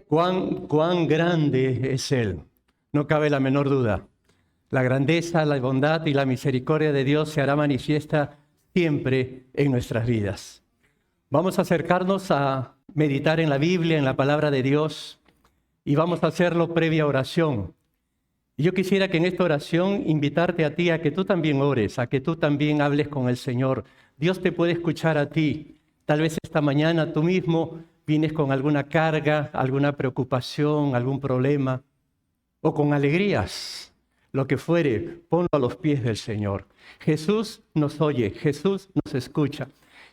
Cuán grande es Él, no cabe la menor duda. La grandeza, la bondad y la misericordia de Dios se hará manifiesta siempre en nuestras vidas. Vamos a acercarnos a meditar en la Biblia, en la palabra de Dios, y vamos a hacerlo previa oración. Y yo quisiera que en esta oración invitarte a ti a que tú también ores, a que tú también hables con el Señor. Dios te puede escuchar a ti. Tal vez esta mañana tú mismo vienes con alguna carga, alguna preocupación, algún problema, o con alegrías, lo que fuere, ponlo a los pies del Señor. Jesús nos oye, Jesús nos escucha.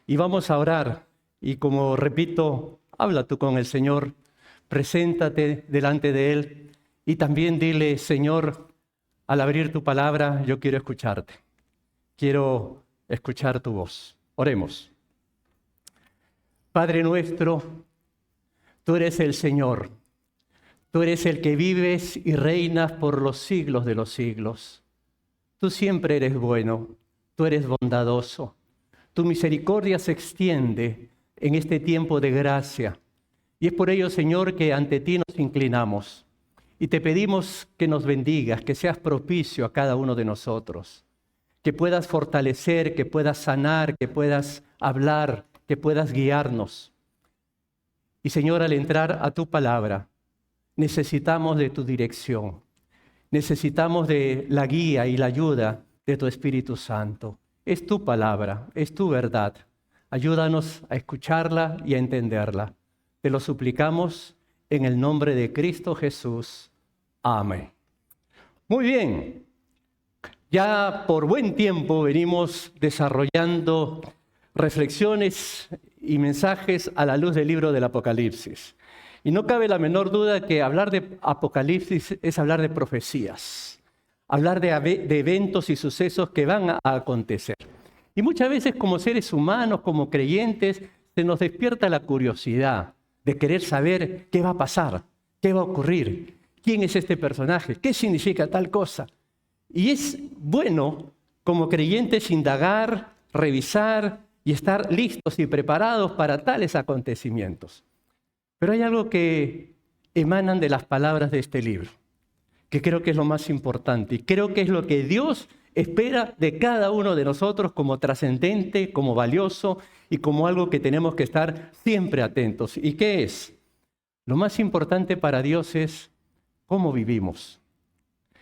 Y vamos a orar. Y como repito, habla tú con el Señor, preséntate delante de Él y también dile: Señor, al abrir tu palabra, yo quiero escucharte. Quiero escuchar tu voz. Oremos. Padre nuestro, tú eres el Señor. Tú eres el que vives y reinas por los siglos de los siglos. Tú siempre eres bueno, tú eres bondadoso. Tu misericordia se extiende en este tiempo de gracia. Y es por ello, Señor, que ante ti nos inclinamos y te pedimos que nos bendigas, que seas propicio a cada uno de nosotros, que puedas fortalecer, que puedas sanar, que puedas hablar, que puedas guiarnos. Y Señor, al entrar a tu palabra, necesitamos de tu dirección, necesitamos de la guía y la ayuda de tu Espíritu Santo. Es tu palabra, es tu verdad. Ayúdanos a escucharla y a entenderla. Te lo suplicamos en el nombre de Cristo Jesús. Amén. Muy bien. Ya por buen tiempo venimos desarrollando reflexiones y mensajes a la luz del libro del Apocalipsis. Y no cabe la menor duda que hablar de Apocalipsis es hablar de profecías, hablar de eventos y sucesos que van a acontecer. Y muchas veces como seres humanos, como creyentes, se nos despierta la curiosidad de querer saber qué va a pasar, qué va a ocurrir, quién es este personaje, qué significa tal cosa. Y es bueno como creyentes indagar, revisar y estar listos y preparados para tales acontecimientos. Pero hay algo que emanan de las palabras de este libro, que creo que es lo más importante y creo que es lo que Dios espera de cada uno de nosotros como trascendente, como valioso y como algo que tenemos que estar siempre atentos. ¿Y qué es? Lo más importante para Dios es cómo vivimos,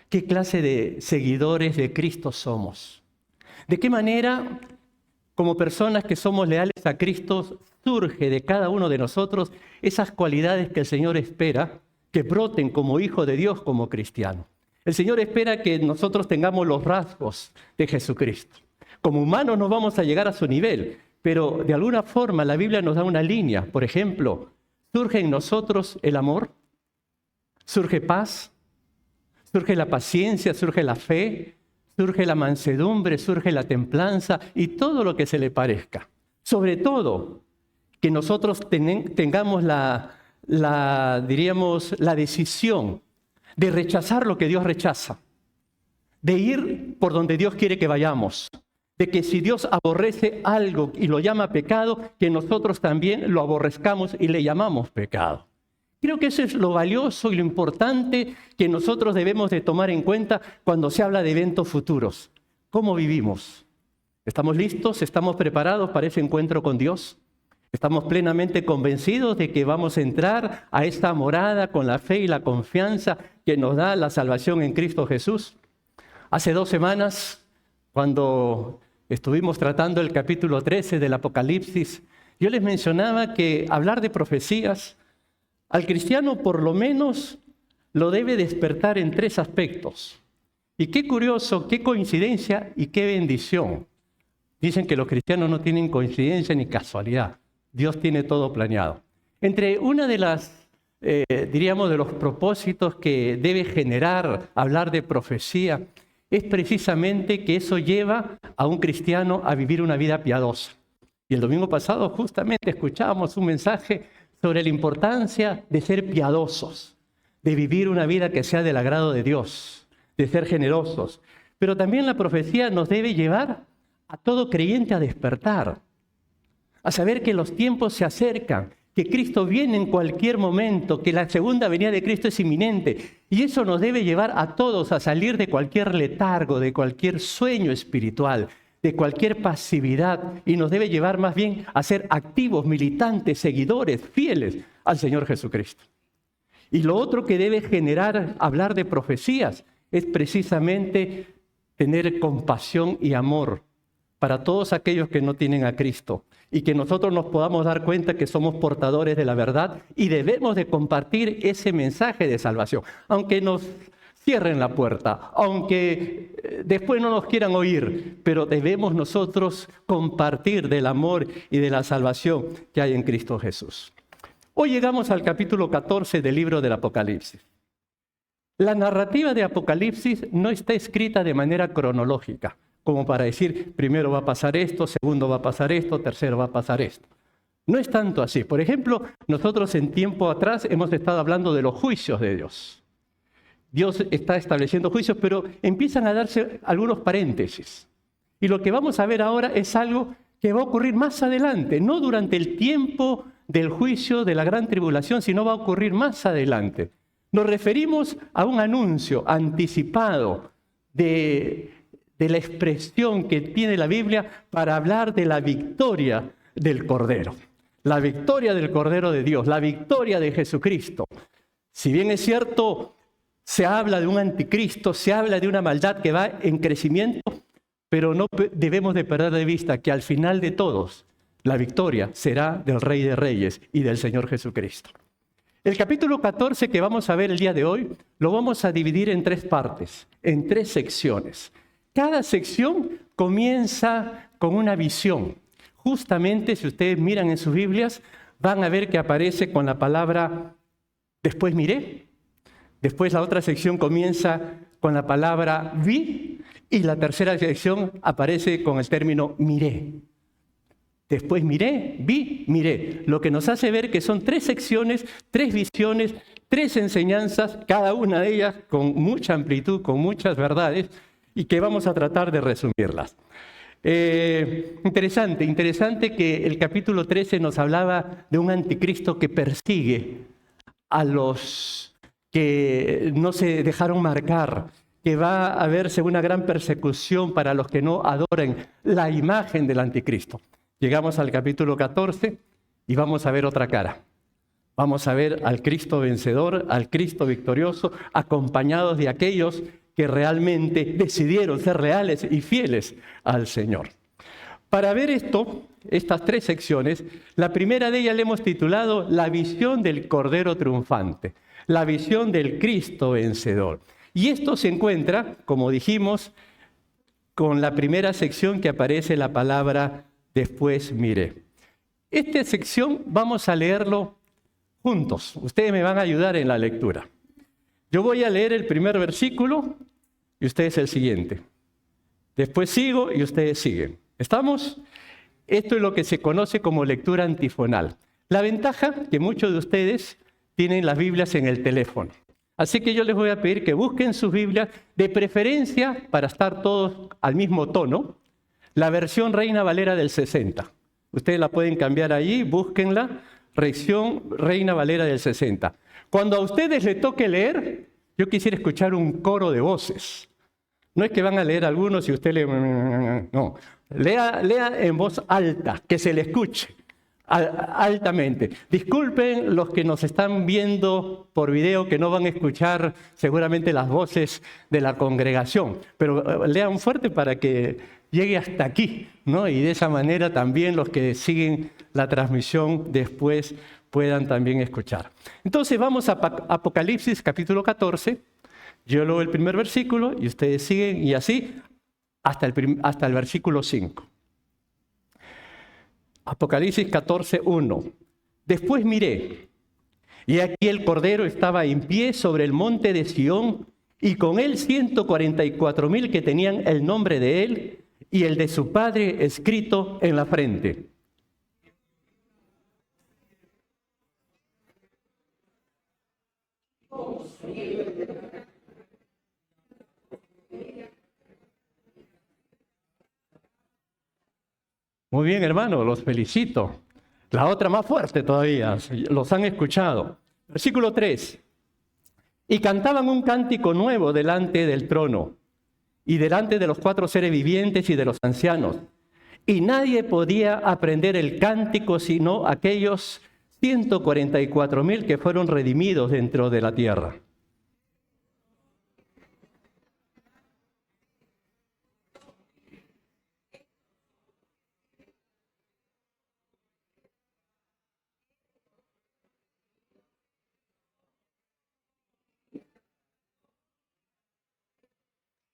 qué clase de seguidores de Cristo somos, de qué manera, como personas que somos leales a Cristo, surge de cada uno de nosotros esas cualidades que el Señor espera que broten como hijo de Dios, como cristiano. El Señor espera que nosotros tengamos los rasgos de Jesucristo. Como humanos no vamos a llegar a su nivel, pero de alguna forma la Biblia nos da una línea. Por ejemplo, surge en nosotros el amor, surge paz, surge la paciencia, surge la fe, surge la mansedumbre, surge la templanza y todo lo que se le parezca. Sobre todo, que nosotros tengamos la decisión de rechazar lo que Dios rechaza, de ir por donde Dios quiere que vayamos, de que si Dios aborrece algo y lo llama pecado, que nosotros también lo aborrezcamos y le llamamos pecado. Creo que eso es lo valioso y lo importante que nosotros debemos de tomar en cuenta cuando se habla de eventos futuros. ¿Cómo vivimos? ¿Estamos listos? ¿Estamos preparados para ese encuentro con Dios? ¿Estamos plenamente convencidos de que vamos a entrar a esta morada con la fe y la confianza que nos da la salvación en Cristo Jesús? Hace 2 semanas, cuando estuvimos tratando el capítulo 13 del Apocalipsis, yo les mencionaba que hablar de profecías al cristiano por lo menos lo debe despertar en 3 aspectos. Y qué curioso, qué coincidencia y qué bendición. Dicen que los cristianos no tienen coincidencia ni casualidad. Dios tiene todo planeado. Entre una de las, de los propósitos que debe generar hablar de profecía es precisamente que eso lleva a un cristiano a vivir una vida piadosa. Y el domingo pasado justamente escuchábamos un mensaje sobre la importancia de ser piadosos, de vivir una vida que sea del agrado de Dios, de ser generosos. Pero también la profecía nos debe llevar a todo creyente a despertar, a saber que los tiempos se acercan, que Cristo viene en cualquier momento, que la segunda venida de Cristo es inminente. Y eso nos debe llevar a todos a salir de cualquier letargo, de cualquier sueño espiritual, de cualquier pasividad, y nos debe llevar más bien a ser activos, militantes, seguidores, fieles al Señor Jesucristo. Y lo otro que debe generar hablar de profecías es precisamente tener compasión y amor para todos aquellos que no tienen a Cristo, y que nosotros nos podamos dar cuenta que somos portadores de la verdad y debemos de compartir ese mensaje de salvación, aunque nos cierren la puerta, aunque después no nos quieran oír, pero debemos nosotros compartir del amor y de la salvación que hay en Cristo Jesús. Hoy llegamos al capítulo 14 del libro del Apocalipsis. La narrativa de Apocalipsis no está escrita de manera cronológica, como para decir, primero va a pasar esto, segundo va a pasar esto, tercero va a pasar esto. No es tanto así. Por ejemplo, nosotros en tiempo atrás hemos estado hablando de los juicios de Dios. Dios está estableciendo juicios, pero empiezan a darse algunos paréntesis. Y lo que vamos a ver ahora es algo que va a ocurrir más adelante, no durante el tiempo del juicio de la gran tribulación, sino va a ocurrir más adelante. Nos referimos a un anuncio anticipado de la expresión que tiene la Biblia para hablar de la victoria del Cordero. La victoria del Cordero de Dios, la victoria de Jesucristo. Si bien es cierto, se habla de un anticristo, se habla de una maldad que va en crecimiento, pero no debemos de perder de vista que al final de todos, la victoria será del Rey de Reyes y del Señor Jesucristo. El capítulo 14 que vamos a ver el día de hoy, lo vamos a dividir en 3 partes, en 3 secciones. Cada sección comienza con una visión. Justamente, si ustedes miran en sus Biblias, van a ver que aparece con la palabra después miré. Después la otra sección comienza con la palabra vi. Y la tercera sección aparece con el término miré. Después miré, vi, miré. Lo que nos hace ver que son 3 secciones, 3 visiones, 3 enseñanzas, cada una de ellas con mucha amplitud, con muchas verdades, y que vamos a tratar de resumirlas. Interesante que el capítulo 13 nos hablaba de un anticristo que persigue a los que no se dejaron marcar, que va a haberse una gran persecución para los que no adoren la imagen del anticristo. Llegamos al capítulo 14 y vamos a ver otra cara. Vamos a ver al Cristo vencedor, al Cristo victorioso, acompañados de aquellos que realmente decidieron ser leales y fieles al Señor. Para ver estas 3 secciones, la primera de ellas le hemos titulado La visión del Cordero triunfante, la visión del Cristo vencedor. Y esto se encuentra, como dijimos, con la primera sección que aparece la palabra después miré. Esta sección vamos a leerlo juntos. Ustedes me van a ayudar en la lectura. Yo voy a leer el primer versículo y ustedes el siguiente. Después sigo y ustedes siguen. ¿Estamos? Esto es lo que se conoce como lectura antifonal. La ventaja que muchos de ustedes tienen las Biblias en el teléfono. Así que yo les voy a pedir que busquen sus Biblias, de preferencia, para estar todos al mismo tono, la versión Reina Valera del 60. Ustedes la pueden cambiar allí, búsquenla, versión Reina Valera del 60. Cuando a ustedes les toque leer, yo quisiera escuchar un coro de voces. No es que van a leer algunos y usted le... No, lea en voz alta, que se le escuche altamente. Disculpen los que nos están viendo por video, que no van a escuchar seguramente las voces de la congregación, pero lean fuerte para que llegue hasta aquí, ¿no? Y de esa manera también los que siguen la transmisión después puedan también escuchar. Entonces vamos a Apocalipsis capítulo 14, yo leo el primer versículo y ustedes siguen y así hasta el versículo 5. Apocalipsis 14, 1. Después miré, y aquí el Cordero estaba en pie sobre el monte de Sión, y con él 144,000 que tenían el nombre de él y el de su Padre escrito en la frente. Muy bien, hermano, los felicito. La otra más fuerte todavía, los han escuchado. Versículo 3. Y cantaban un cántico nuevo delante del trono y delante de los 4 seres vivientes y de los ancianos. Y nadie podía aprender el cántico sino aquellos 144,000 que fueron redimidos dentro de la tierra.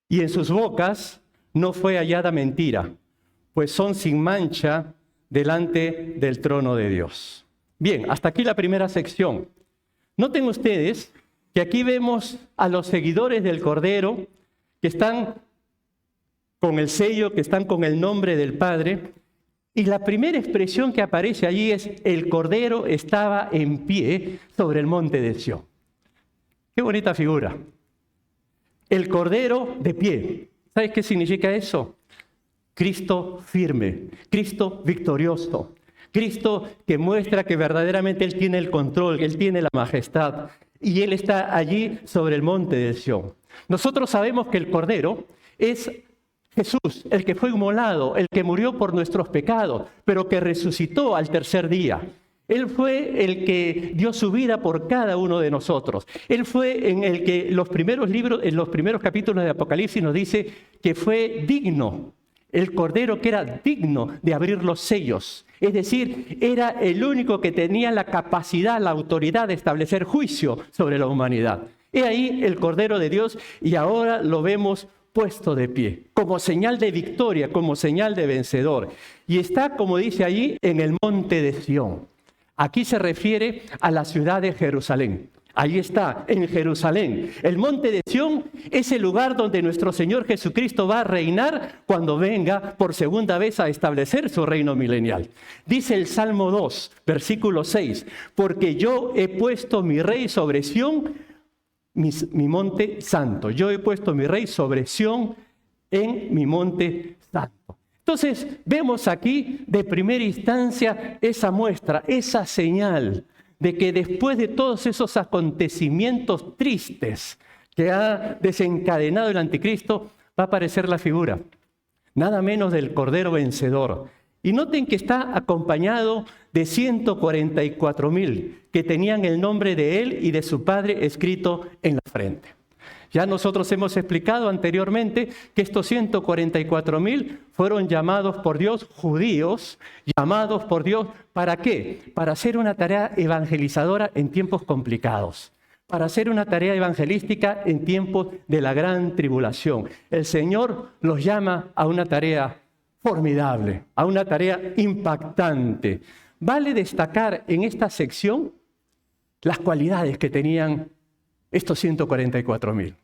Y en sus bocas no fue hallada mentira, pues son sin mancha delante del trono de Dios. Bien, hasta aquí la primera sección. Noten ustedes que aquí vemos a los seguidores del Cordero que están con el sello, que están con el nombre del Padre. Y la primera expresión que aparece allí es: el Cordero estaba en pie sobre el monte de Sión. Qué bonita figura. El Cordero de pie. ¿Sabes qué significa eso? Cristo firme, Cristo victorioso, Cristo que muestra que verdaderamente Él tiene el control, Él tiene la majestad y Él está allí sobre el monte de Sión. Nosotros sabemos que el Cordero es Jesús, el que fue inmolado, el que murió por nuestros pecados, pero que resucitó al tercer día. Él fue el que dio su vida por cada uno de nosotros. Él fue en el que en los primeros capítulos de Apocalipsis nos dice que fue digno, el Cordero que era digno de abrir los sellos. Es decir, era el único que tenía la capacidad, la autoridad de establecer juicio sobre la humanidad. He ahí el Cordero de Dios y ahora lo vemos puesto de pie, como señal de victoria, como señal de vencedor. Y está, como dice allí, en el monte de Sión. Aquí se refiere a la ciudad de Jerusalén. Ahí está, en Jerusalén. El monte de Sión es el lugar donde nuestro Señor Jesucristo va a reinar cuando venga por segunda vez a establecer su reino milenial. Dice el Salmo 2, versículo 6, porque yo he puesto mi rey sobre Sión, mi monte santo. Yo he puesto mi rey sobre Sión en mi monte santo. Entonces, vemos aquí de primera instancia esa muestra, esa señal de que después de todos esos acontecimientos tristes que ha desencadenado el anticristo, va a aparecer la figura, nada menos del Cordero vencedor. Y noten que está acompañado de 144,000 que tenían el nombre de él y de su padre escrito en la frente. Ya nosotros hemos explicado anteriormente que estos 144,000 fueron llamados por Dios judíos, llamados por Dios, ¿para qué? Para hacer una tarea evangelizadora en tiempos complicados, para hacer una tarea evangelística en tiempos de la gran tribulación. El Señor los llama a una tarea formidable, a una tarea impactante. Vale destacar en esta sección las cualidades que tenían estos 144,000.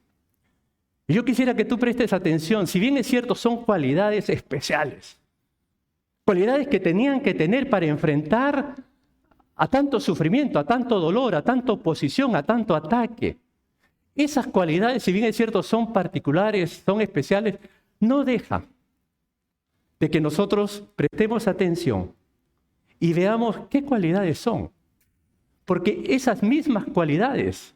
Y yo quisiera que tú prestes atención, si bien es cierto, son cualidades especiales, cualidades que tenían que tener para enfrentar a tanto sufrimiento, a tanto dolor, a tanta oposición, a tanto ataque. Esas cualidades, si bien es cierto, son particulares, son especiales, no deja de que nosotros prestemos atención y veamos qué cualidades son. Porque esas mismas cualidades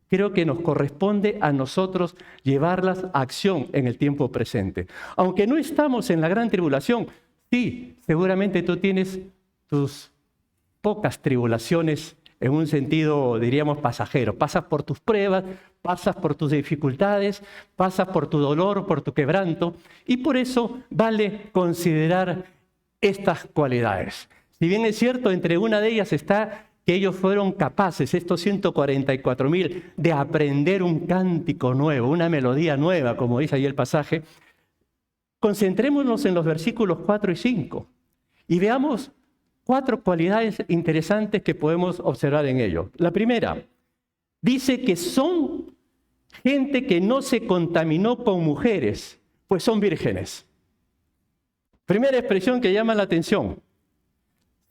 creo que nos corresponde a nosotros llevarlas a acción en el tiempo presente. Aunque no estamos en la gran tribulación, sí, seguramente tú tienes tus pocas tribulaciones en un sentido, diríamos, pasajero. Pasas por tus pruebas, pasas por tus dificultades, pasas por tu dolor, por tu quebranto, y por eso vale considerar estas cualidades. Si bien es cierto, entre una de ellas está que ellos fueron capaces, estos 144,000, de aprender un cántico nuevo, una melodía nueva, como dice ahí el pasaje. Concentrémonos en los versículos 4 y 5 y veamos 4 cualidades interesantes que podemos observar en ellos. La primera, dice que son gente que no se contaminó con mujeres, pues son vírgenes. Primera expresión que llama la atención.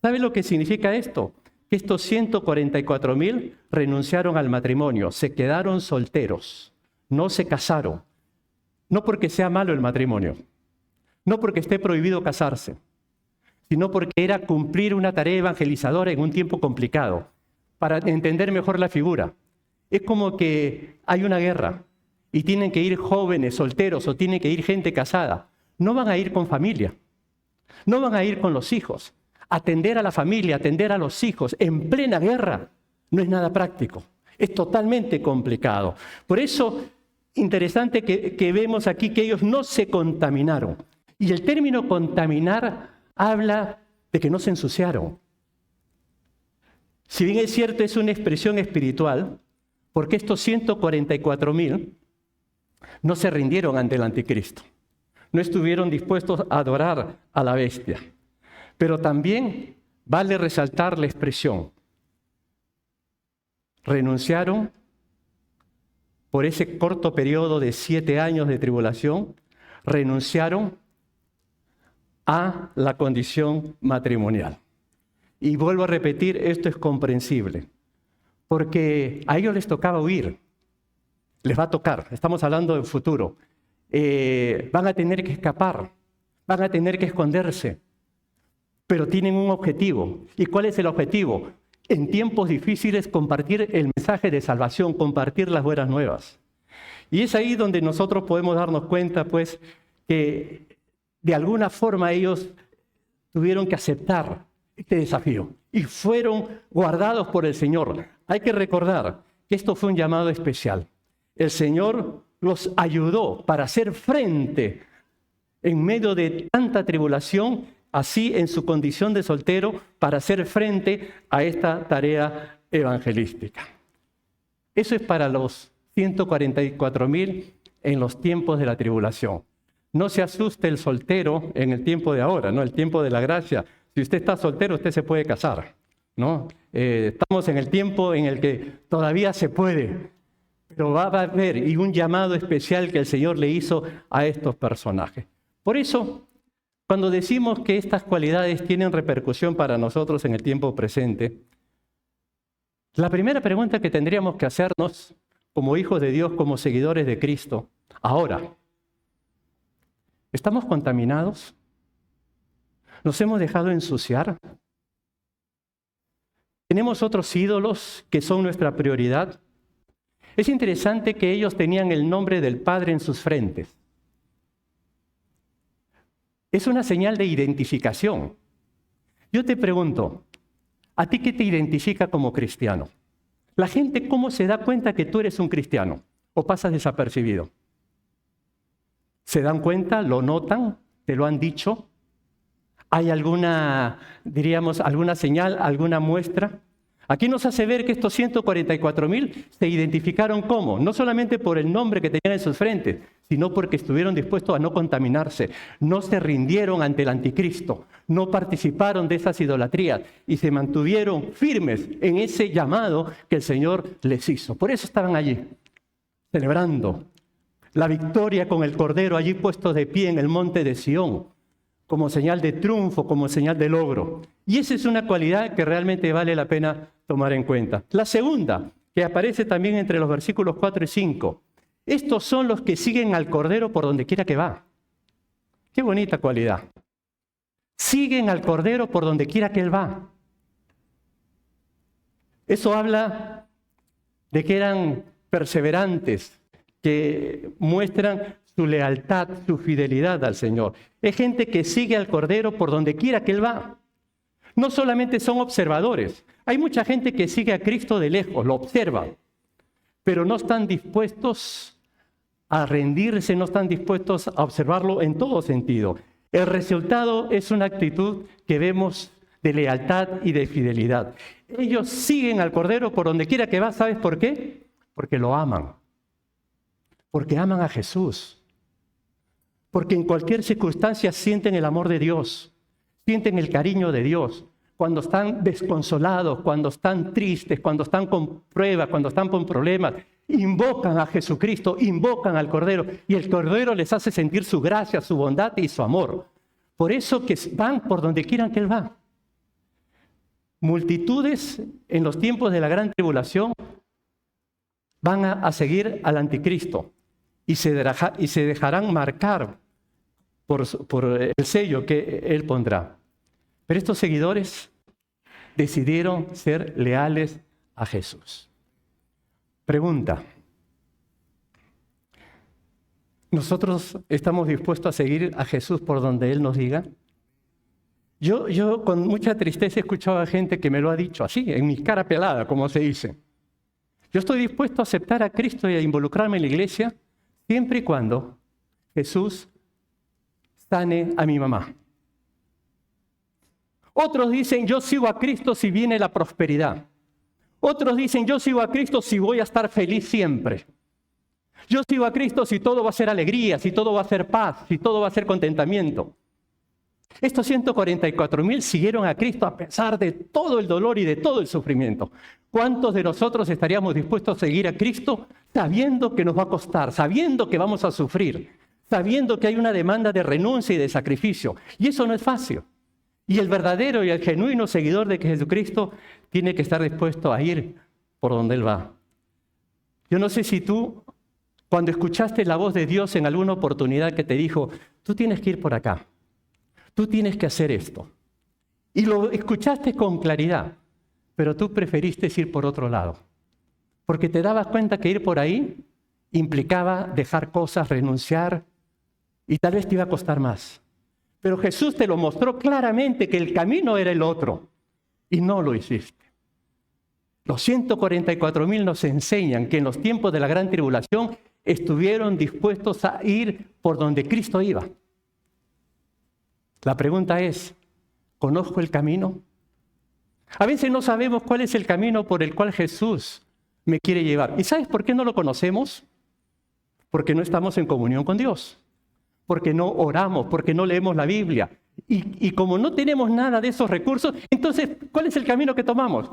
¿Sabe lo que significa esto? Que estos 144,000 renunciaron al matrimonio, se quedaron solteros, no se casaron. No porque sea malo el matrimonio, no porque esté prohibido casarse, sino porque era cumplir una tarea evangelizadora en un tiempo complicado. Para entender mejor la figura, es como que hay una guerra y tienen que ir jóvenes, solteros, o tienen que ir gente casada. No van a ir con familia, no van a ir con los hijos. Atender a la familia, atender a los hijos en plena guerra no es nada práctico, es totalmente complicado. Por eso, interesante que vemos aquí que ellos no se contaminaron. Y el término contaminar habla de que no se ensuciaron. Si bien es cierto, es una expresión espiritual, porque estos 144,000 no se rindieron ante el anticristo, no estuvieron dispuestos a adorar a la bestia. Pero también vale resaltar la expresión. Renunciaron por ese corto periodo de 7 años de tribulación, renunciaron a la condición matrimonial. Y vuelvo a repetir, esto es comprensible, porque a ellos les tocaba huir, les va a tocar, estamos hablando del futuro, van a tener que escapar, van a tener que esconderse, pero tienen un objetivo. ¿Y cuál es el objetivo? En tiempos difíciles compartir el mensaje de salvación, compartir las buenas nuevas. Y es ahí donde nosotros podemos darnos cuenta, pues, que de alguna forma ellos tuvieron que aceptar este desafío y fueron guardados por el Señor. Hay que recordar que esto fue un llamado especial. El Señor los ayudó para hacer frente en medio de tanta tribulación, así en su condición de soltero, para hacer frente a esta tarea evangelística. Eso es para los 144,000 en los tiempos de la tribulación. No se asuste el soltero en el tiempo de ahora, ¿no? El tiempo de la gracia. Si usted está soltero, usted se puede casar, ¿no? Estamos en el tiempo en el que todavía se puede, pero va a haber y un llamado especial que el Señor le hizo a estos personajes. Por eso, cuando decimos que estas cualidades tienen repercusión para nosotros en el tiempo presente, la primera pregunta que tendríamos que hacernos como hijos de Dios, como seguidores de Cristo, ahora, ¿estamos contaminados? ¿Nos hemos dejado ensuciar? ¿Tenemos otros ídolos que son nuestra prioridad? Es interesante que ellos tenían el nombre del Padre en sus frentes. Es una señal de identificación. Yo te pregunto, ¿a ti qué te identifica como cristiano? La gente, ¿cómo se da cuenta que tú eres un cristiano? ¿O pasas desapercibido? ¿Se dan cuenta? ¿Lo notan? ¿Te lo han dicho? ¿Hay alguna, diríamos, alguna señal, alguna muestra? Aquí nos hace ver que estos 144,000 se identificaron ¿cómo? No solamente por el nombre que tenían en sus frentes, sino porque estuvieron dispuestos a no contaminarse, no se rindieron ante el anticristo, no participaron de esas idolatrías y se mantuvieron firmes en ese llamado que el Señor les hizo. Por eso estaban allí, celebrando la victoria con el Cordero allí puesto de pie en el monte de Sión, como señal de triunfo, como señal de logro. Y esa es una cualidad que realmente vale la pena tomar en cuenta. La segunda, que aparece también entre los versículos 4 y 5. Estos son los que siguen al Cordero por donde quiera que va. Qué bonita cualidad. Siguen al Cordero por donde quiera que Él va. Eso habla de que eran perseverantes, que muestran su lealtad, su fidelidad al Señor. Es gente que sigue al Cordero por donde quiera que Él va. No solamente son observadores. Hay mucha gente que sigue a Cristo de lejos, lo observa, pero no están dispuestos a rendirse, no están dispuestos a observarlo en todo sentido. El resultado es una actitud que vemos de lealtad y de fidelidad. Ellos siguen al Cordero por donde quiera que va. ¿Sabes por qué? Porque lo aman. Porque aman a Jesús. Porque en cualquier circunstancia sienten el amor de Dios, sienten el cariño de Dios. Cuando están desconsolados, cuando están tristes, cuando están con pruebas, cuando están con problemas, invocan a Jesucristo, invocan al Cordero, y el Cordero les hace sentir su gracia, su bondad y su amor. Por eso que van por donde quieran que Él va. Multitudes en los tiempos de la gran tribulación van a seguir al anticristo y se dejarán marcar por el sello que Él pondrá. Pero estos seguidores decidieron ser leales a Jesús. Pregunta: ¿nosotros estamos dispuestos a seguir a Jesús por donde Él nos diga? Yo con mucha tristeza he escuchado a gente que me lo ha dicho así, en mi cara pelada, como se dice. Yo estoy dispuesto a aceptar a Cristo y a involucrarme en la iglesia siempre y cuando Jesús sane a mi mamá. Otros dicen, yo sigo a Cristo si viene la prosperidad. Otros dicen, yo sigo a Cristo si voy a estar feliz siempre. Yo sigo a Cristo si todo va a ser alegría, si todo va a ser paz, si todo va a ser contentamiento. Estos 144,000 siguieron a Cristo a pesar de todo el dolor y de todo el sufrimiento. ¿Cuántos de nosotros estaríamos dispuestos a seguir a Cristo sabiendo que nos va a costar, sabiendo que vamos a sufrir, sabiendo que hay una demanda de renuncia y de sacrificio? Y eso no es fácil. Y el verdadero y el genuino seguidor de Jesucristo tiene que estar dispuesto a ir por donde Él va. Yo no sé si tú, cuando escuchaste la voz de Dios en alguna oportunidad que te dijo, tú tienes que ir por acá, tú tienes que hacer esto. Y lo escuchaste con claridad, pero tú preferiste ir por otro lado. Porque te dabas cuenta que ir por ahí implicaba dejar cosas, renunciar, y tal vez te iba a costar más. Pero Jesús te lo mostró claramente que el camino era el otro, y no lo hiciste. Los 144,000 nos enseñan que en los tiempos de la gran tribulación estuvieron dispuestos a ir por donde Cristo iba. La pregunta es, ¿conozco el camino? A veces no sabemos cuál es el camino por el cual Jesús me quiere llevar. ¿Y sabes por qué no lo conocemos? Porque no estamos en comunión con Dios, porque no oramos, porque no leemos la Biblia. Y como no tenemos nada de esos recursos, entonces, ¿cuál es el camino que tomamos?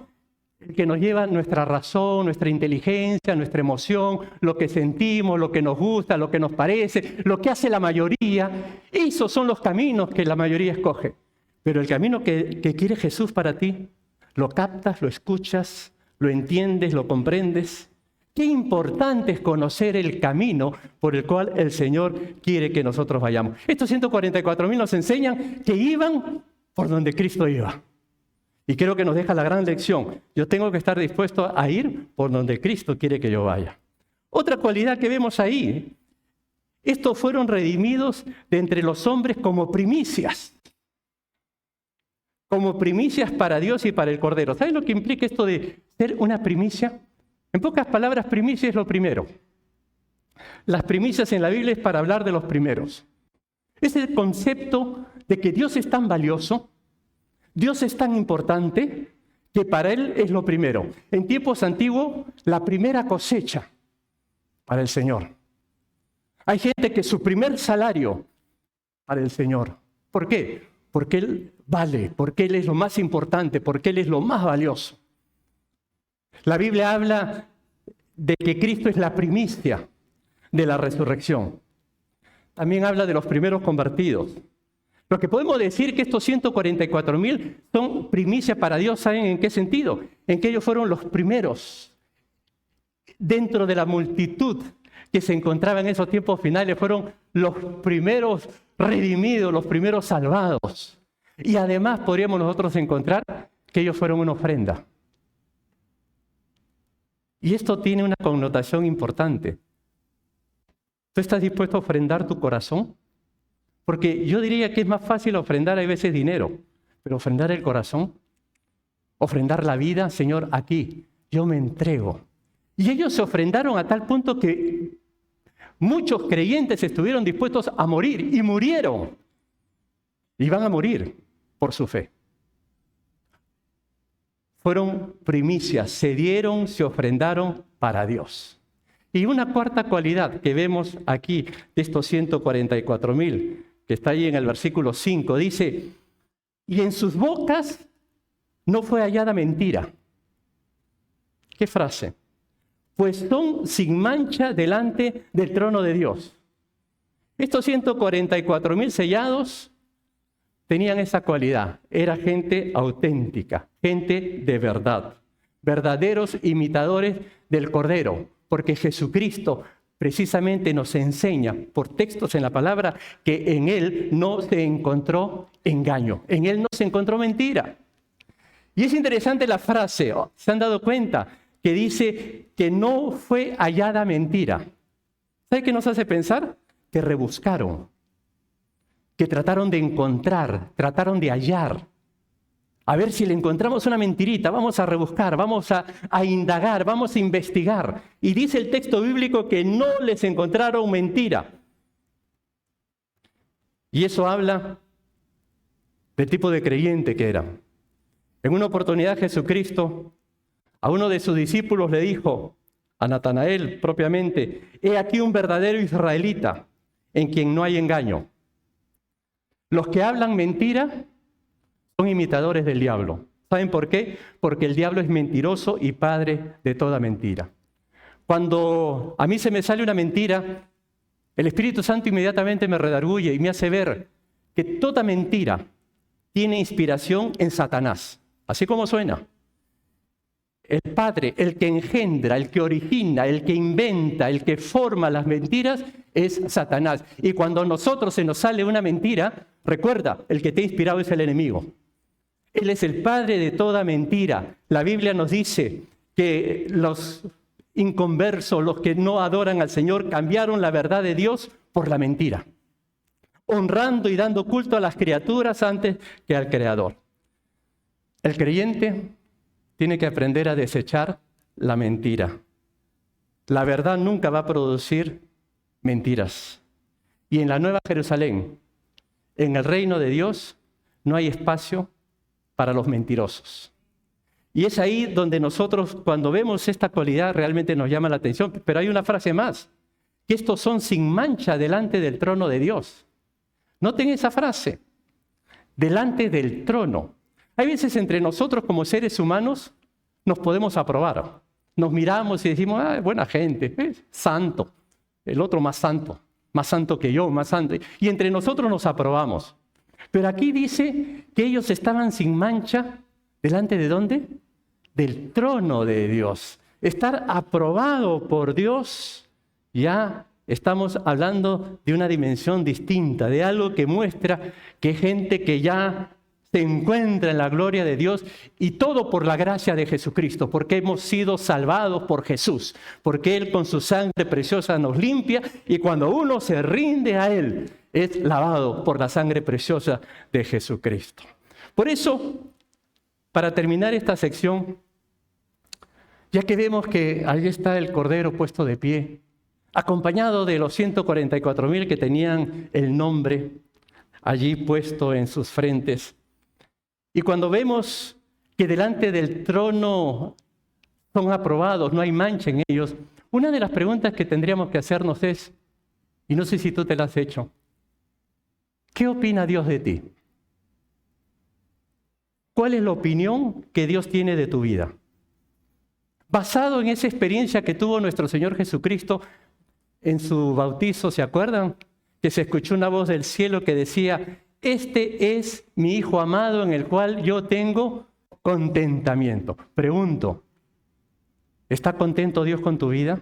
El que nos lleva nuestra razón, nuestra inteligencia, nuestra emoción, lo que sentimos, lo que nos gusta, lo que nos parece, lo que hace la mayoría. Esos son los caminos que la mayoría escoge. Pero el camino que quiere Jesús para ti, lo captas, lo escuchas, lo entiendes, lo comprendes. Qué importante es conocer el camino por el cual el Señor quiere que nosotros vayamos. Estos 144,000 nos enseñan que iban por donde Cristo iba. Y creo que nos deja la gran lección. Yo tengo que estar dispuesto a ir por donde Cristo quiere que yo vaya. Otra cualidad que vemos ahí, estos fueron redimidos de entre los hombres como primicias. Como primicias para Dios y para el Cordero. ¿Sabes lo que implica esto de ser una primicia? En pocas palabras, primicia es lo primero. Las primicias en la Biblia es para hablar de los primeros. Es el concepto de que Dios es tan valioso, Dios es tan importante, que para Él es lo primero. En tiempos antiguos, la primera cosecha para el Señor. Hay gente que su primer salario para el Señor. ¿Por qué? Porque Él vale, porque Él es lo más importante, porque Él es lo más valioso. La Biblia habla de que Cristo es la primicia de la resurrección. También habla de los primeros convertidos. Lo que podemos decir que estos 144,000 son primicias para Dios, ¿saben en qué sentido? En que ellos fueron los primeros. Dentro de la multitud que se encontraba en esos tiempos finales, fueron los primeros redimidos, los primeros salvados. Y además podríamos nosotros encontrar que ellos fueron una ofrenda. Y esto tiene una connotación importante. ¿Tú estás dispuesto a ofrendar tu corazón? Porque yo diría que es más fácil ofrendar a veces dinero, pero ofrendar el corazón, ofrendar la vida, Señor, aquí, yo me entrego. Y ellos se ofrendaron a tal punto que muchos creyentes estuvieron dispuestos a morir y murieron. Y van a morir por su fe. Fueron primicias, se dieron, se ofrendaron para Dios. Y una cuarta cualidad que vemos aquí de estos 144,000, que está ahí en el versículo 5, dice, y en sus bocas no fue hallada mentira. ¿Qué frase? Pues son sin mancha delante del trono de Dios. Estos 144,000 sellados tenían esa cualidad. Era gente auténtica, gente de verdad, verdaderos imitadores del Cordero, porque Jesucristo precisamente nos enseña por textos en la palabra que en Él no se encontró engaño. En él no se encontró mentira. Y es interesante la frase, ¿se han dado cuenta? Que dice que no fue hallada mentira. ¿Sabe qué nos hace pensar? Que rebuscaron, que trataron de encontrar, trataron de hallar. A ver si le encontramos una mentirita, vamos a rebuscar, vamos a indagar, vamos a investigar. Y dice el texto bíblico que no les encontraron mentira. Y eso habla del tipo de creyente que era. En una oportunidad Jesucristo a uno de sus discípulos le dijo, a Natanael propiamente, he aquí un verdadero israelita en quien no hay engaño. Los que hablan mentira son imitadores del diablo. ¿Saben por qué? Porque el diablo es mentiroso y padre de toda mentira. Cuando a mí se me sale una mentira, el Espíritu Santo inmediatamente me redarguye y me hace ver que toda mentira tiene inspiración en Satanás. Así como suena. El padre, el que engendra, el que origina, el que inventa, el que forma las mentiras es Satanás. Y cuando a nosotros se nos sale una mentira, recuerda, el que te ha inspirado es el enemigo. Él es el padre de toda mentira. La Biblia nos dice que los inconversos, los que no adoran al Señor, cambiaron la verdad de Dios por la mentira, honrando y dando culto a las criaturas antes que al Creador. El creyente tiene que aprender a desechar la mentira. La verdad nunca va a producir mentiras. Y en la Nueva Jerusalén, en el reino de Dios, no hay espacio para los mentirosos. Y es ahí donde nosotros, cuando vemos esta cualidad, realmente nos llama la atención. Pero hay una frase más, que estos son sin mancha delante del trono de Dios. Noten esa frase, delante del trono. Hay veces entre nosotros como seres humanos nos podemos aprobar. Nos miramos y decimos, buena gente, santo. El otro más santo que yo, más santo. Y entre nosotros nos aprobamos. Pero aquí dice que ellos estaban sin mancha, ¿delante de dónde? Del trono de Dios. Estar aprobado por Dios, ya estamos hablando de una dimensión distinta, de algo que muestra que gente que ya se encuentra en la gloria de Dios, y todo por la gracia de Jesucristo, porque hemos sido salvados por Jesús, porque Él con su sangre preciosa nos limpia, y cuando uno se rinde a Él, es lavado por la sangre preciosa de Jesucristo. Por eso, para terminar esta sección, ya que vemos que ahí está el Cordero puesto de pie, acompañado de los 144,000 que tenían el nombre allí puesto en sus frentes, y cuando vemos que delante del trono son aprobados, no hay mancha en ellos, una de las preguntas que tendríamos que hacernos es, y no sé si tú te la has hecho, ¿qué opina Dios de ti? ¿Cuál es la opinión que Dios tiene de tu vida? Basado en esa experiencia que tuvo nuestro Señor Jesucristo en su bautizo, ¿se acuerdan? Que se escuchó una voz del cielo que decía, este es mi Hijo amado en el cual yo tengo contentamiento. Pregunto, ¿está contento Dios con tu vida?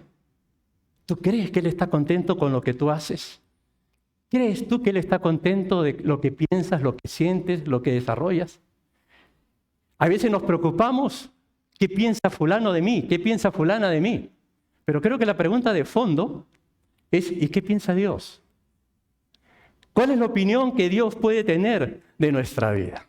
¿Tú crees que Él está contento con lo que tú haces? ¿Crees tú que Él está contento de lo que piensas, lo que sientes, lo que desarrollas? A veces nos preocupamos, ¿qué piensa fulano de mí? ¿Qué piensa fulana de mí? Pero creo que la pregunta de fondo es, ¿y qué piensa Dios? ¿Cuál es la opinión que Dios puede tener de nuestra vida?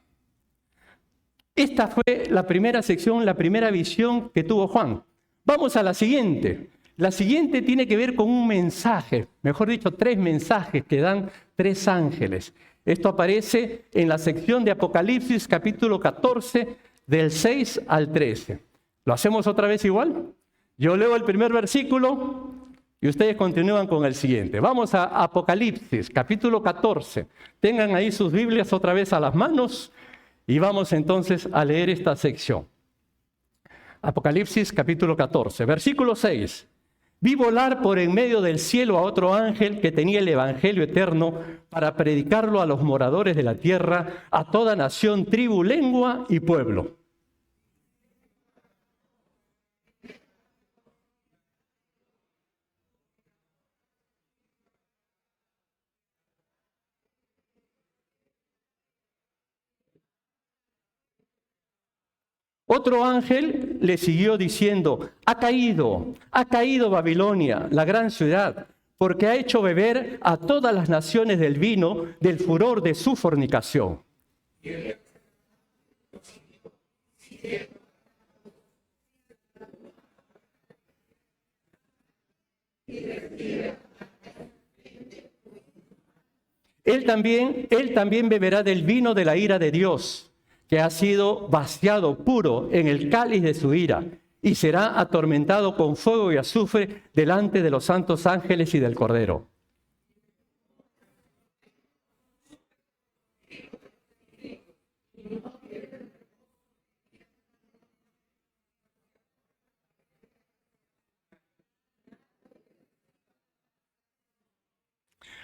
Esta fue la primera sección, la primera visión que tuvo Juan. Vamos a la siguiente. La siguiente tiene que ver con un mensaje, mejor dicho, 3 mensajes que dan 3 ángeles. Esto aparece en la sección de Apocalipsis, capítulo 14, del 6 al 13. ¿Lo hacemos otra vez igual? Yo leo el primer versículo y ustedes continúan con el siguiente. Vamos a Apocalipsis, capítulo 14. Tengan ahí sus Biblias otra vez a las manos y vamos entonces a leer esta sección. Apocalipsis, capítulo 14, versículo 6. Vi volar por en medio del cielo a otro ángel que tenía el evangelio eterno para predicarlo a los moradores de la tierra, a toda nación, tribu, lengua y pueblo. Otro ángel le siguió diciendo, ha caído Babilonia, la gran ciudad, porque ha hecho beber a todas las naciones del vino del furor de su fornicación. Él también beberá del vino de la ira de Dios, que ha sido vaciado puro en el cáliz de su ira, y será atormentado con fuego y azufre delante de los santos ángeles y del Cordero.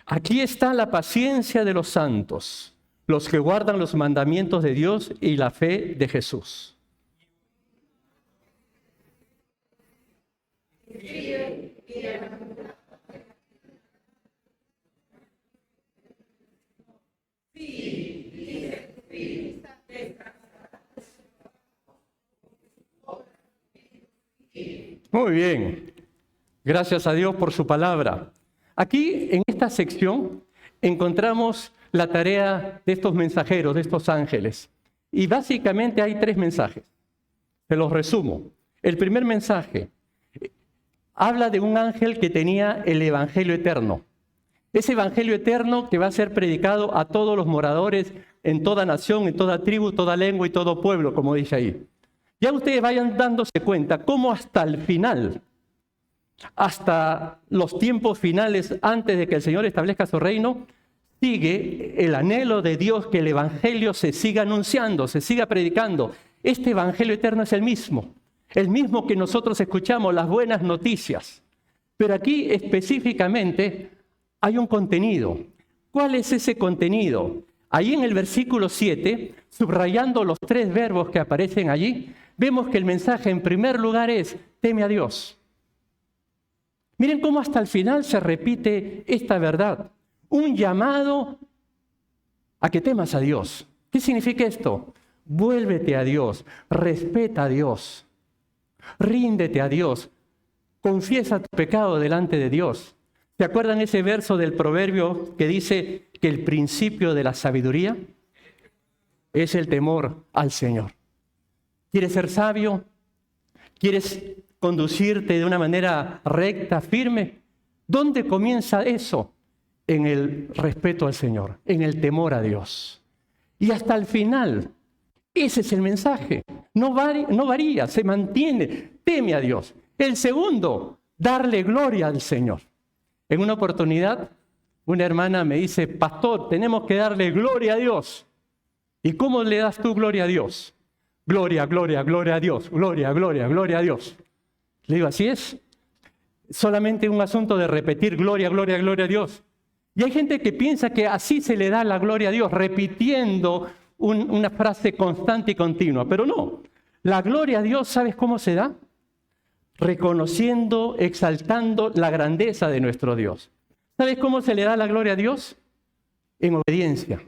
Aquí está la paciencia de los santos, los que guardan los mandamientos de Dios y la fe de Jesús. Muy bien. Gracias a Dios por su palabra. Aquí, en esta sección, encontramos la tarea de estos mensajeros, de estos ángeles. Y básicamente hay 3 mensajes. Se los resumo. El primer mensaje habla de un ángel que tenía el Evangelio eterno. Ese Evangelio eterno que va a ser predicado a todos los moradores en toda nación, en toda tribu, toda lengua y todo pueblo, como dice ahí. Ya ustedes vayan dándose cuenta cómo hasta el final, hasta los tiempos finales, antes de que el Señor establezca su reino, sigue el anhelo de Dios que el Evangelio se siga anunciando, se siga predicando. Este Evangelio eterno es el mismo que nosotros escuchamos, las buenas noticias. Pero aquí específicamente hay un contenido. ¿Cuál es ese contenido? Ahí en el versículo 7, subrayando los 3 verbos que aparecen allí, vemos que el mensaje en primer lugar es, teme a Dios. Miren cómo hasta el final se repite esta verdad. Un llamado a que temas a Dios. ¿Qué significa esto? Vuélvete a Dios, respeta a Dios, ríndete a Dios, confiesa tu pecado delante de Dios. ¿Se acuerdan ese verso del proverbio que dice que el principio de la sabiduría es el temor al Señor? ¿Quieres ser sabio? ¿Quieres conducirte de una manera recta, firme? ¿Dónde comienza eso? En el respeto al Señor, en el temor a Dios. Y hasta el final, ese es el mensaje. No varía, se mantiene. Teme a Dios. El segundo, darle gloria al Señor. En una oportunidad, una hermana me dice, pastor, tenemos que darle gloria a Dios. ¿Y cómo le das tú gloria a Dios? Gloria, gloria, gloria a Dios. Gloria, gloria, gloria a Dios. Le digo, así es. Solamente un asunto de repetir gloria, gloria, gloria a Dios. Y hay gente que piensa que así se le da la gloria a Dios, repitiendo una frase constante y continua. Pero no. La gloria a Dios, ¿sabes cómo se da? Reconociendo, exaltando la grandeza de nuestro Dios. ¿Sabes cómo se le da la gloria a Dios? En obediencia.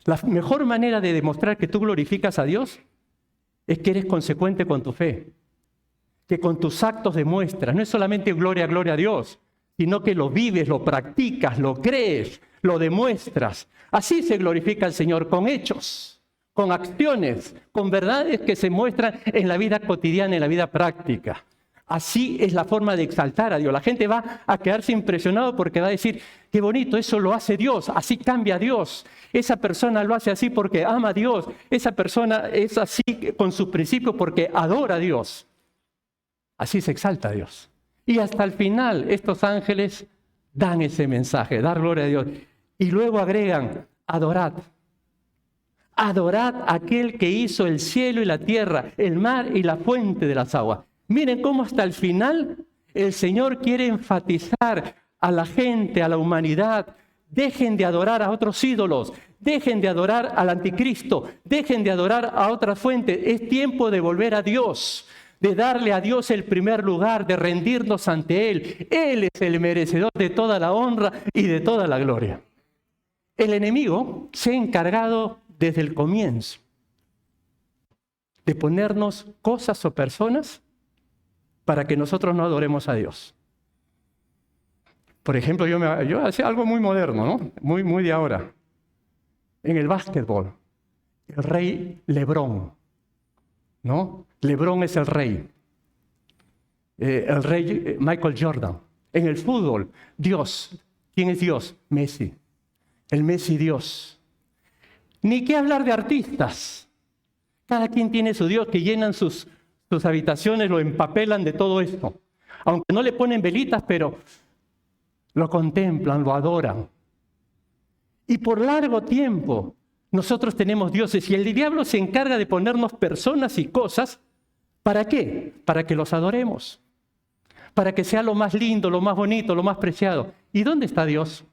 La mejor manera de demostrar que tú glorificas a Dios es que eres consecuente con tu fe, que con tus actos demuestras. No es solamente gloria, gloria a Dios, sino que lo vives, lo practicas, lo crees, lo demuestras. Así se glorifica al Señor, con hechos, con acciones, con verdades que se muestran en la vida cotidiana, en la vida práctica. Así es la forma de exaltar a Dios. La gente va a quedarse impresionado porque va a decir, qué bonito, eso lo hace Dios, así cambia a Dios. Esa persona lo hace así porque ama a Dios. Esa persona es así con sus principios porque adora a Dios. Así se exalta a Dios. Y hasta el final estos ángeles dan ese mensaje, dar gloria a Dios. Y luego agregan, adorad. Adorad a aquel que hizo el cielo y la tierra, el mar y la fuente de las aguas. Miren cómo hasta el final el Señor quiere enfatizar a la gente, a la humanidad. Dejen de adorar a otros ídolos, dejen de adorar al anticristo, dejen de adorar a otras fuentes. Es tiempo de volver a Dios, de darle a Dios el primer lugar, de rendirnos ante Él. Él es el merecedor de toda la honra y de toda la gloria. El enemigo se ha encargado desde el comienzo de ponernos cosas o personas para que nosotros no adoremos a Dios. Por ejemplo, yo hacía algo muy moderno, ¿no? Muy de ahora. En el básquetbol, el rey LeBron, ¿no? LeBron es el rey Michael Jordan. En el fútbol, Dios. ¿Quién es Dios? Messi. El Messi Dios. Ni qué hablar de artistas. Cada quien tiene su Dios, que llenan sus habitaciones, lo empapelan de todo esto. Aunque no le ponen velitas, pero lo contemplan, lo adoran. Y por largo tiempo nosotros tenemos dioses y el diablo se encarga de ponernos personas y cosas. ¿Para qué? Para que los adoremos. Para que sea lo más lindo, lo más bonito, lo más preciado. ¿Y dónde está Dios?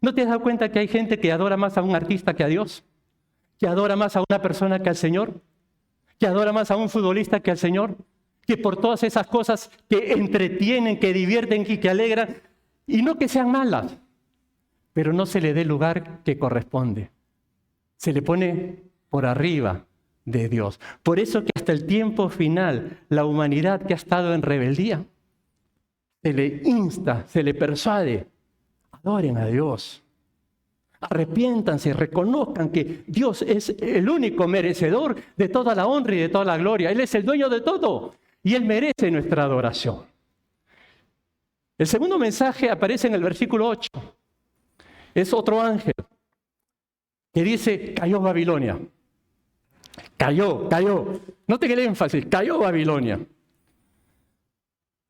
¿No te has dado cuenta que hay gente que adora más a un artista que a Dios? ¿Que adora más a una persona que al Señor? ¿Que adora más a un futbolista que al Señor? Que por todas esas cosas que entretienen, que divierten y que alegran, y no que sean malas, pero no se le dé el lugar que corresponde. Se le pone por arriba de Dios. Por eso que hasta el tiempo final, la humanidad que ha estado en rebeldía, se le insta, se le persuade, adoren a Dios. Arrepiéntanse, reconozcan que Dios es el único merecedor de toda la honra y de toda la gloria. Él es el dueño de todo y Él merece nuestra adoración. El segundo mensaje aparece en el versículo 8. Es otro ángel que dice, cayó Babilonia. Cayó. Noten el énfasis, cayó Babilonia.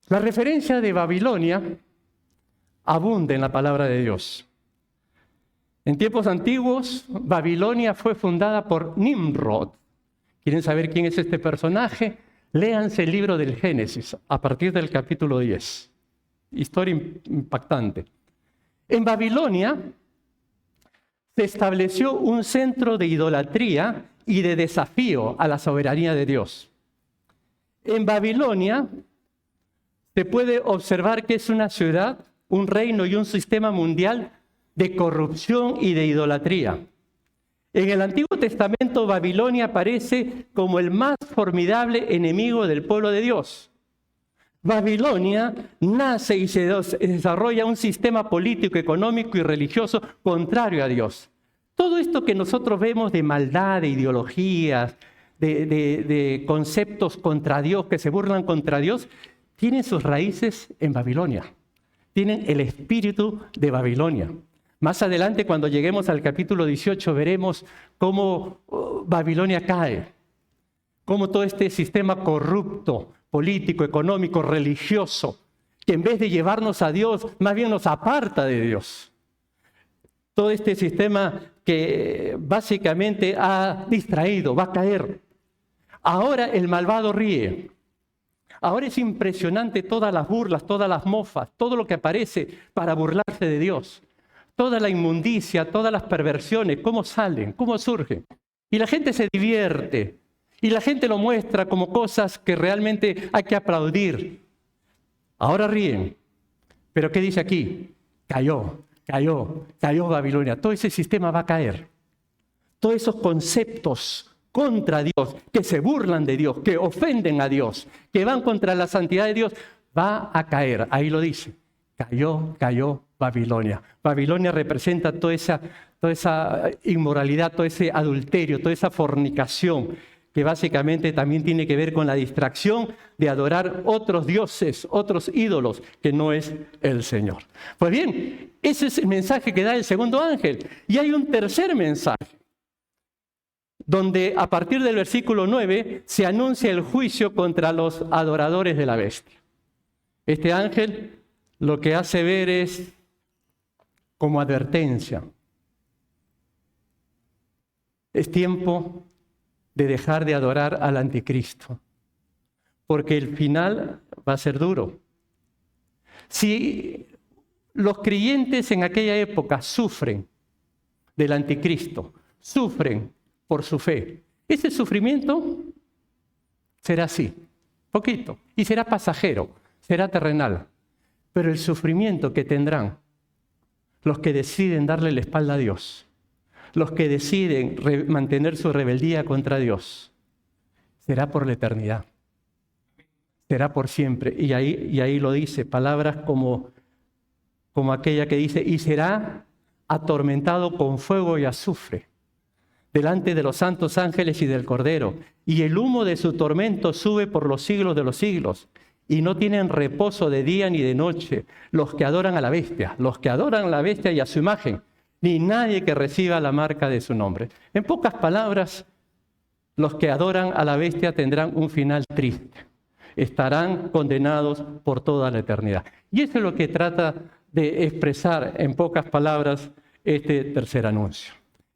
La referencia de Babilonia abunda en la palabra de Dios. En tiempos antiguos, Babilonia fue fundada por Nimrod. ¿Quieren saber quién es este personaje? Léanse el libro del Génesis, a partir del capítulo 10. Historia impactante. En Babilonia se estableció un centro de idolatría y de desafío a la soberanía de Dios. En Babilonia se puede observar que es una ciudad, un reino y un sistema mundial de corrupción y de idolatría. En el Antiguo Testamento, Babilonia aparece como el más formidable enemigo del pueblo de Dios. Babilonia nace y se desarrolla un sistema político, económico y religioso contrario a Dios. Todo esto que nosotros vemos de maldad, de ideologías, de conceptos contra Dios, que se burlan contra Dios, tienen sus raíces en Babilonia. Tienen el espíritu de Babilonia. Más adelante, cuando lleguemos al capítulo 18, veremos cómo Babilonia cae, cómo todo este sistema corrupto, político, económico, religioso, que en vez de llevarnos a Dios, más bien nos aparta de Dios. Todo este sistema que básicamente ha distraído, va a caer. Ahora el malvado ríe. Ahora es impresionante todas las burlas, todas las mofas, todo lo que aparece para burlarse de Dios. Toda la inmundicia, todas las perversiones, cómo salen, cómo surgen. Y la gente se divierte. Y la gente lo muestra como cosas que realmente hay que aplaudir. Ahora ríen. Pero ¿qué dice aquí? Cayó Babilonia. Todo ese sistema va a caer. Todos esos conceptos contra Dios, que se burlan de Dios, que ofenden a Dios, que van contra la santidad de Dios, va a caer. Ahí lo dice. Cayó Babilonia. Babilonia representa toda esa inmoralidad, todo ese adulterio, toda esa fornicación, que básicamente también tiene que ver con la distracción de adorar otros dioses, otros ídolos, que no es el Señor. Pues bien, ese es el mensaje que da el segundo ángel. Y hay un tercer mensaje, donde a partir del versículo 9 se anuncia el juicio contra los adoradores de la bestia. Este ángel lo que hace ver es como advertencia. Es tiempo de dejar de adorar al anticristo, porque el final va a ser duro. Si los creyentes en aquella época sufren del anticristo, sufren por su fe, ese sufrimiento será así, poquito, y será pasajero, será terrenal. Pero el sufrimiento que tendrán los que deciden darle la espalda a Dios, los que deciden mantener su rebeldía contra Dios, será por la eternidad. Será por siempre. Y ahí lo dice, palabras como aquella que dice, y será atormentado con fuego y azufre, delante de los santos ángeles y del Cordero. Y el humo de su tormento sube por los siglos de los siglos. Y no tienen reposo de día ni de noche los que adoran a la bestia, y a su imagen, ni nadie que reciba la marca de su nombre. En pocas palabras, los que adoran a la bestia tendrán un final triste. Estarán condenados por toda la eternidad. Y eso es lo que trata de expresar en pocas palabras este tercer anuncio.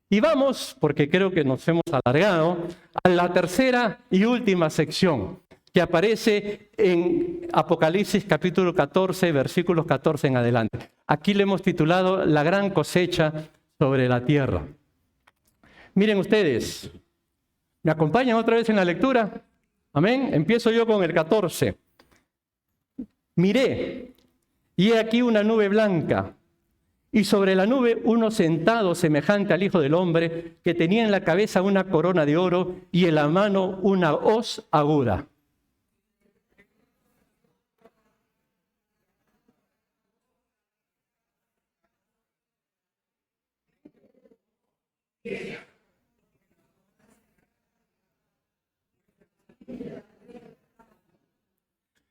Y vamos, porque creo que nos hemos alargado, a la tercera y última sección que aparece en Apocalipsis capítulo 14, versículos 14 en adelante. Aquí le hemos titulado La gran cosecha sobre la tierra. Miren ustedes, ¿me acompañan otra vez en la lectura? Amén. Empiezo yo con el 14. Miré, y he aquí una nube blanca, y sobre la nube uno sentado semejante al Hijo del Hombre, que tenía en la cabeza una corona de oro y en la mano una hoz aguda.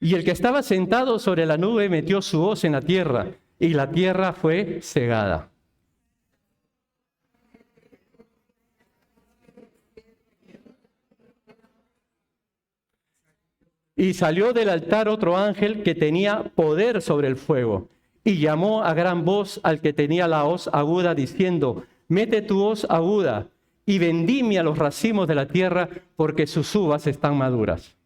Y el que estaba sentado sobre la nube metió su hoz en la tierra, y la tierra fue cegada. Y salió del altar otro ángel que tenía poder sobre el fuego, y llamó a gran voz al que tenía la hoz aguda, diciendo, mete tu hoz aguda, y vendimia los racimos de la tierra, porque sus uvas están maduras.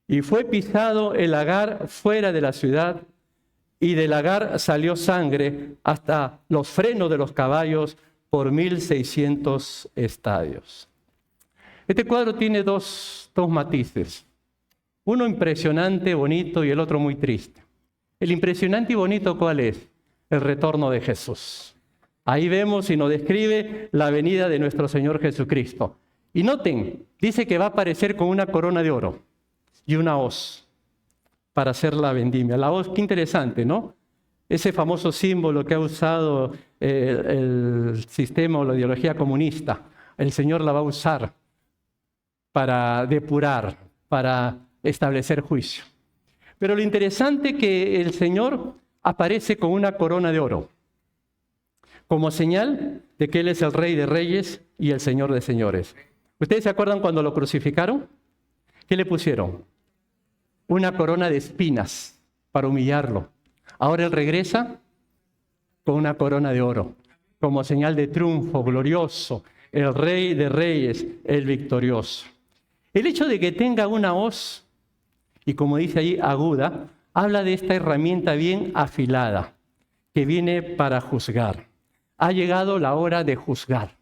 Y fue pisado el lagar fuera de la ciudad, y del lagar salió sangre hasta los frenos de los caballos por 1600 estadios. Este cuadro tiene dos matices. Uno impresionante, bonito, y el otro muy triste. El impresionante y bonito, ¿cuál es? El retorno de Jesús. Ahí vemos y nos describe la venida de nuestro Señor Jesucristo. Y noten, dice que va a aparecer con una corona de oro y una hoz para hacer la vendimia. La hoz, qué interesante, ¿no? Ese famoso símbolo que ha usado el sistema o la ideología comunista. El Señor la va a usar para depurar, para establecer juicio. Pero lo interesante es que el Señor aparece con una corona de oro, como señal de que Él es el Rey de Reyes y el Señor de Señores. ¿Ustedes se acuerdan cuando lo crucificaron? ¿Qué le pusieron? Una corona de espinas para humillarlo. Ahora Él regresa con una corona de oro, como señal de triunfo glorioso, el Rey de Reyes, el victorioso. El hecho de que tenga una hoz, y como dice ahí, aguda, habla de esta herramienta bien afilada, que viene para juzgar. Ha llegado la hora de juzgar.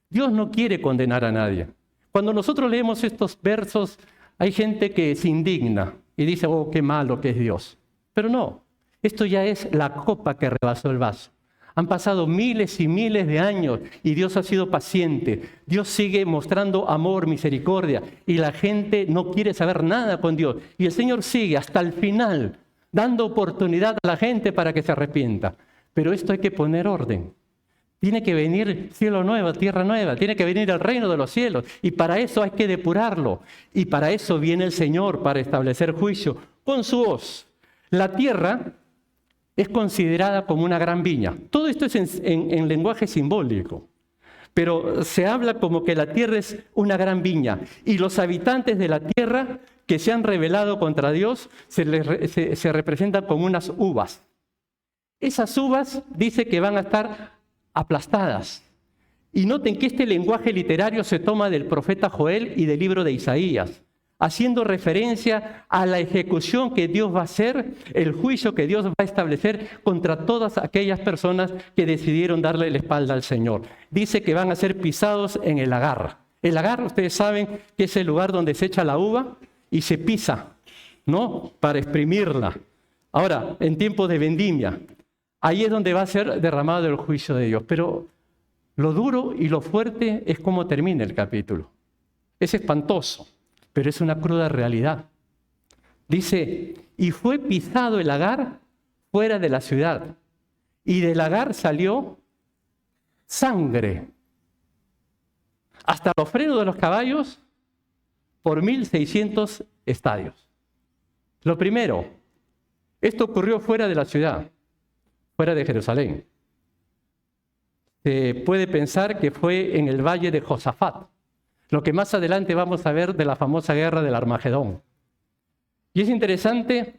Dios no quiere condenar a nadie. Cuando nosotros leemos estos versos, hay gente que se indigna y dice, oh, qué malo que es Dios. Pero no, esto ya es la copa que rebasó el vaso. Han pasado miles y miles de años y Dios ha sido paciente. Dios sigue mostrando amor, misericordia, y la gente no quiere saber nada con Dios. Y el Señor sigue hasta el final, dando oportunidad a la gente para que se arrepienta. Pero esto hay que poner orden. Tiene que venir cielo nuevo, tierra nueva, tiene que venir el reino de los cielos. Y para eso hay que depurarlo. Y para eso viene el Señor, para establecer juicio con su hoz. La tierra es considerada como una gran viña. Todo esto es en lenguaje simbólico. Pero se habla como que la tierra es una gran viña. Y los habitantes de la tierra que se han rebelado contra Dios se representan como unas uvas. Esas uvas dice que van a estar aplastadas. Y noten que este lenguaje literario se toma del profeta Joel y del libro de Isaías, haciendo referencia a la ejecución que Dios va a hacer, el juicio que Dios va a establecer contra todas aquellas personas que decidieron darle la espalda al Señor. Dice que van a ser pisados en el lagar. El lagar, ustedes saben que es el lugar donde se echa la uva y se pisa, ¿no? Para exprimirla. Ahora, en tiempos de vendimia, ahí es donde va a ser derramado el juicio de Dios. Pero lo duro y lo fuerte es cómo termina el capítulo. Es espantoso, pero es una cruda realidad. Dice, y fue pisado el lagar fuera de la ciudad, y del lagar salió sangre, hasta los frenos de los caballos, por 1.600 estadios. Lo primero, esto ocurrió fuera de la ciudad, fuera de Jerusalén. Se puede pensar que fue en el valle de Josafat, lo que más adelante vamos a ver de la famosa guerra del Armagedón. Y es interesante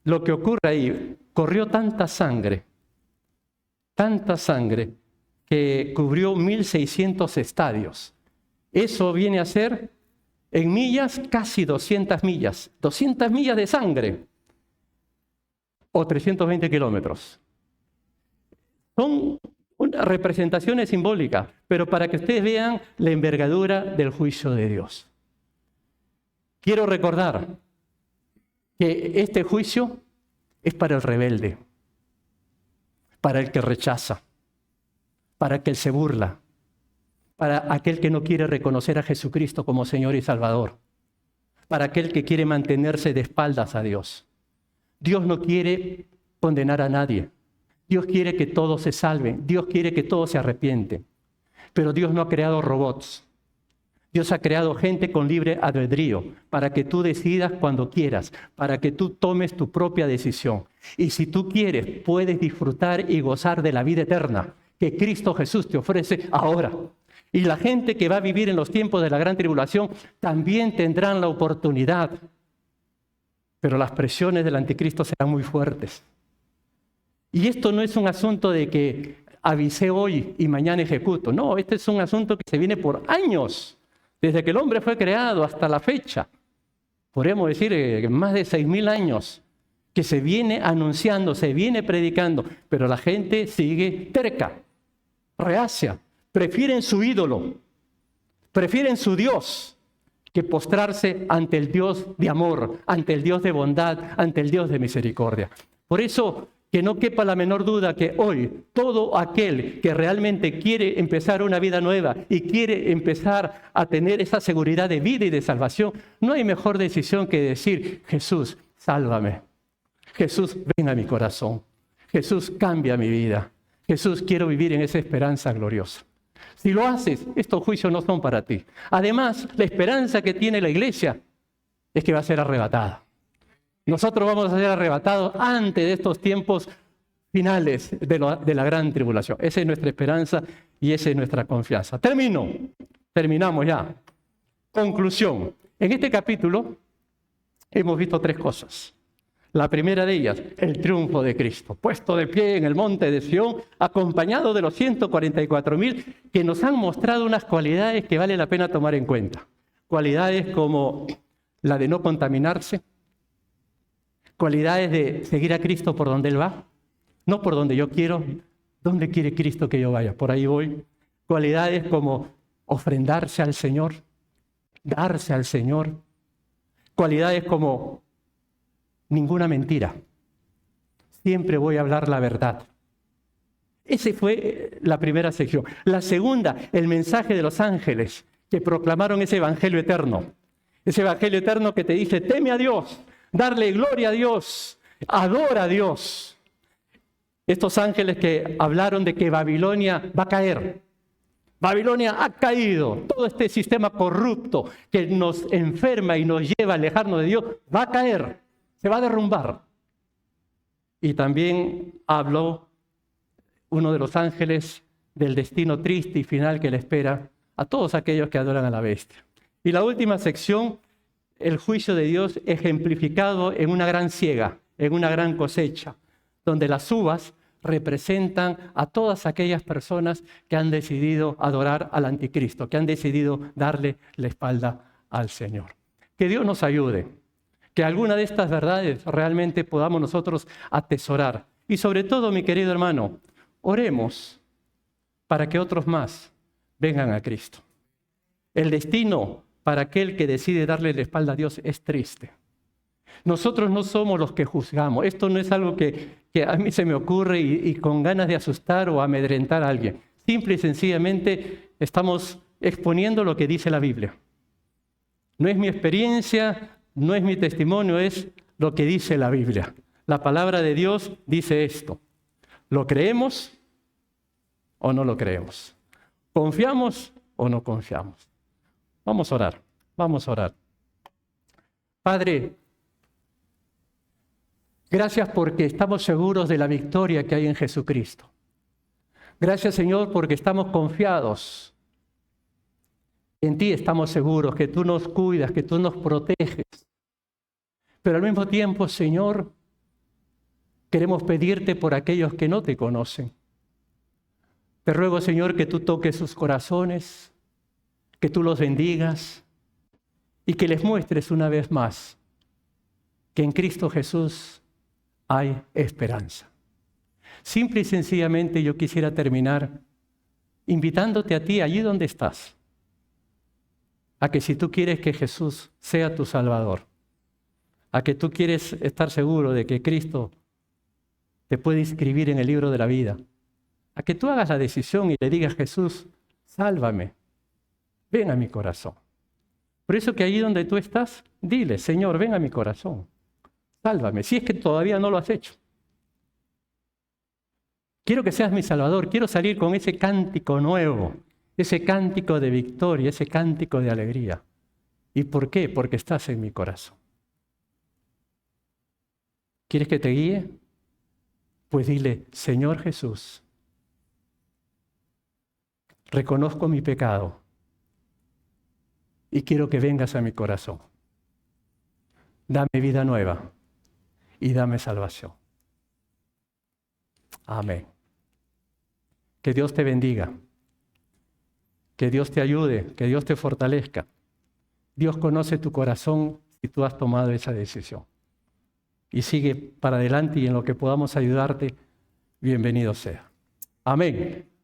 lo que ocurre ahí. Corrió tanta sangre, que cubrió 1.600 estadios. Eso viene a ser, en millas, casi 200 millas. 200 millas de sangre, o 320 kilómetros. Son representaciones simbólicas, pero para que ustedes vean la envergadura del juicio de Dios. Quiero recordar que este juicio es para el rebelde, para el que rechaza, para el que se burla, para aquel que no quiere reconocer a Jesucristo como Señor y Salvador, para aquel que quiere mantenerse de espaldas a Dios. Dios no quiere condenar a nadie. Dios quiere que todos se salven. Dios quiere que todos se arrepienten. Pero Dios no ha creado robots. Dios ha creado gente con libre albedrío para que tú decidas cuando quieras, para que tú tomes tu propia decisión. Y si tú quieres, puedes disfrutar y gozar de la vida eterna que Cristo Jesús te ofrece ahora. Y la gente que va a vivir en los tiempos de la gran tribulación también tendrán la oportunidad. Pero las presiones del anticristo serán muy fuertes. Y esto no es un asunto de que avisé hoy y mañana ejecuto. No, este es un asunto que se viene por años. Desde que el hombre fue creado hasta la fecha, podríamos decir más de 6.000 años, que se viene anunciando, se viene predicando, pero la gente sigue terca, reacia, prefieren su ídolo, prefieren su Dios, que postrarse ante el Dios de amor, ante el Dios de bondad, ante el Dios de misericordia. Por eso, que no quepa la menor duda que hoy todo aquel que realmente quiere empezar una vida nueva y quiere empezar a tener esa seguridad de vida y de salvación, no hay mejor decisión que decir, Jesús, sálvame. Jesús, ven a mi corazón. Jesús, cambia mi vida. Jesús, quiero vivir en esa esperanza gloriosa. Si lo haces, estos juicios no son para ti. Además, la esperanza que tiene la iglesia es que va a ser arrebatada. Nosotros vamos a ser arrebatados antes de estos tiempos finales de la gran tribulación. Esa es nuestra esperanza y esa es nuestra confianza. Terminamos ya. Conclusión. En este capítulo hemos visto 3 cosas. La primera de ellas, el triunfo de Cristo, puesto de pie en el monte de Sión, acompañado de los 144,000 que nos han mostrado unas cualidades que vale la pena tomar en cuenta. Cualidades como la de no contaminarse, cualidades de seguir a Cristo por donde Él va, no por donde yo quiero, ¿dónde quiere Cristo que yo vaya? Por ahí voy. Cualidades como ofrendarse al Señor, darse al Señor. Cualidades como ninguna mentira. Siempre voy a hablar la verdad. Esa fue la primera sección. La segunda, el mensaje de los ángeles que proclamaron ese evangelio eterno. Ese evangelio eterno que te dice, teme a Dios, darle gloria a Dios, adora a Dios. Estos ángeles que hablaron de que Babilonia va a caer. Babilonia ha caído. Todo este sistema corrupto que nos enferma y nos lleva a alejarnos de Dios va a caer, se va a derrumbar. Y también habló uno de los ángeles del destino triste y final que le espera a todos aquellos que adoran a la bestia. Y la última sección, el juicio de Dios ejemplificado en una gran siega, en una gran cosecha, donde las uvas representan a todas aquellas personas que han decidido adorar al anticristo, que han decidido darle la espalda al Señor. Que Dios nos ayude, que alguna de estas verdades realmente podamos nosotros atesorar. Y sobre todo, mi querido hermano, oremos para que otros más vengan a Cristo. El destino para aquel que decide darle la espalda a Dios es triste. Nosotros no somos los que juzgamos. Esto no es algo que a mí se me ocurre y con ganas de asustar o amedrentar a alguien. Simple y sencillamente estamos exponiendo lo que dice la Biblia. No es mi experiencia, no es mi testimonio, es lo que dice la Biblia. La palabra de Dios dice esto. ¿Lo creemos o no lo creemos? ¿Confiamos o no confiamos? Vamos a orar, vamos a orar. Padre, gracias porque estamos seguros de la victoria que hay en Jesucristo. Gracias, Señor, porque estamos confiados. En ti estamos seguros que tú nos cuidas, que tú nos proteges. Pero al mismo tiempo, Señor, queremos pedirte por aquellos que no te conocen. Te ruego, Señor, que tú toques sus corazones, que tú los bendigas y que les muestres una vez más que en Cristo Jesús hay esperanza. Simple y sencillamente yo quisiera terminar invitándote a ti allí donde estás, a que si tú quieres que Jesús sea tu Salvador, a que tú quieres estar seguro de que Cristo te puede inscribir en el libro de la vida, a que tú hagas la decisión y le digas, Jesús, sálvame, ven a mi corazón. Por eso que allí donde tú estás, dile, Señor, ven a mi corazón, sálvame, si es que todavía no lo has hecho. Quiero que seas mi Salvador, quiero salir con ese cántico nuevo, ese cántico de victoria, ese cántico de alegría. ¿Y por qué? Porque estás en mi corazón. ¿Quieres que te guíe? Pues dile, Señor Jesús, reconozco mi pecado y quiero que vengas a mi corazón. Dame vida nueva y dame salvación. Amén. Que Dios te bendiga, que Dios te ayude, que Dios te fortalezca. Dios conoce tu corazón si tú has tomado esa decisión. Y sigue para adelante y en lo que podamos ayudarte, bienvenido sea. Amén.